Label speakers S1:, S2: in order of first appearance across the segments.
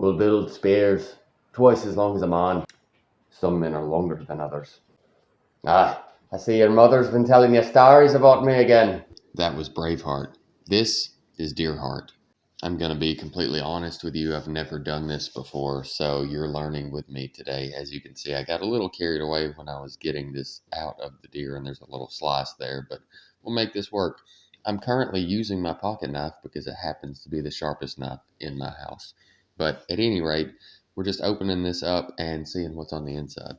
S1: will build spears twice as long as a man. Some men are longer than others. Ah, I see your mother's been telling you stories about me again. That was Braveheart. This is Deerheart. I'm going to be completely honest with you. I've never done this before, so you're learning with me today. As you can see, I got a little carried away when I was getting this out of the deer, and there's a little slice there, but we'll make this work. I'm currently using my pocket knife because it happens to be the sharpest knife in my house. But at any rate, we're just opening this up and seeing what's on the inside.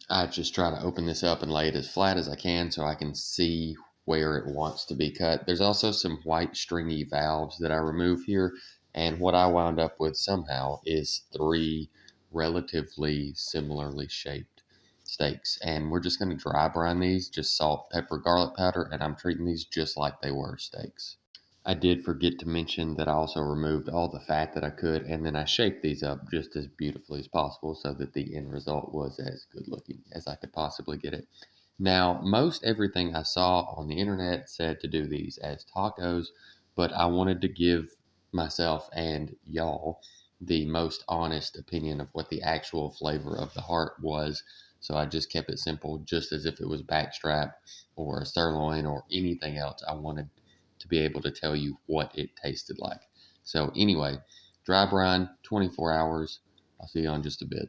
S1: I just try to open this up and lay it as flat as I can so I can see where it wants to be cut. There's also some white stringy valves that I remove here, and what I wound up with somehow is 3 relatively similarly shaped steaks. And we're just going to dry brine these, just salt, pepper, garlic powder, and I'm treating these just like they were steaks. I did forget to mention that I also removed all the fat that I could, and then I shaped these up just as beautifully as possible so that the end result was as good looking as I could possibly get it. Now, most everything I saw on the internet said to do these as tacos, but I wanted to give myself and y'all the most honest opinion of what the actual flavor of the heart was. So I just kept it simple, just as if it was backstrap or a sirloin or anything else. I wanted to be able to tell you what it tasted like. So anyway, dry brine, 24 hours. I'll see you on just a bit.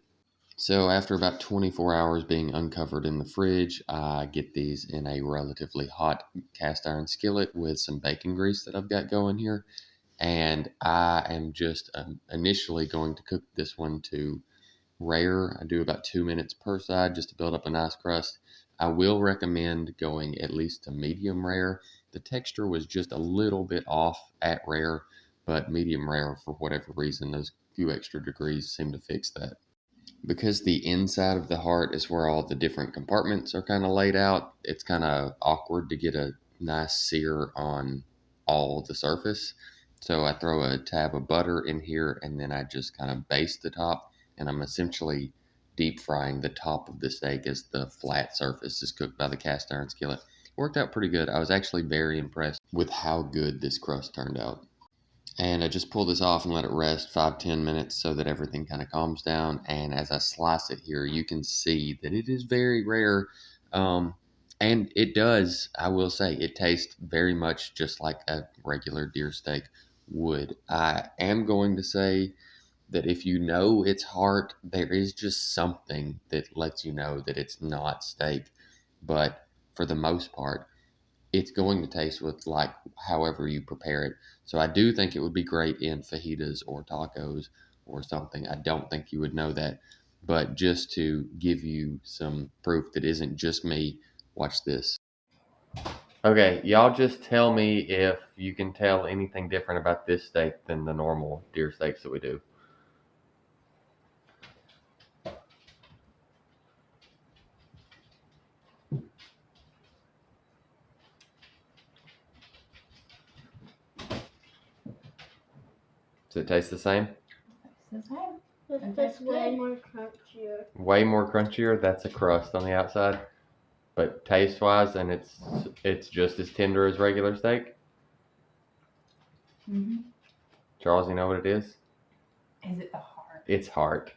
S1: So after about 24 hours being uncovered in the fridge, I get these in a relatively hot cast iron skillet with some bacon grease that I've got going here. And I am just initially going to cook this one to rare. I do about 2 minutes per side just to build up a nice crust. I will recommend going at least to medium rare. The texture was just a little bit off at rare, but medium rare, for whatever reason, those few extra degrees seem to fix that. Because the inside of the heart is where all the different compartments are kind of laid out, it's kind of awkward to get a nice sear on all the surface. So I throw a tab of butter in here and then I just kind of baste the top, and I'm essentially deep frying the top of the steak as the flat surface is cooked by the cast iron skillet. Worked out pretty good. I was actually very impressed with how good this crust turned out. And I just pull this off and let it rest 5-10 minutes so that everything kind of calms down. And as I slice it here, you can see that it is very rare. And it does, I will say, it tastes very much just like a regular deer steak would. I am going to say that if you know it's heart, there is just something that lets you know that it's not steak. But for the most part, it's going to taste with like however you prepare it. So I do think it would be great in fajitas or tacos or something. I don't think you would know that, but just to give you some proof that isn't just me, watch this. Okay, y'all just tell me if you can tell anything different about this steak than the normal deer steaks that we do. Does it taste the same?
S2: It's the same.
S3: It's just way more crunchier.
S1: Way more crunchier. That's a crust on the outside, but taste-wise, and it's just as tender as regular steak.
S2: Mm-hmm.
S1: Charles, you know what it is?
S2: Is it the heart?
S1: It's heart.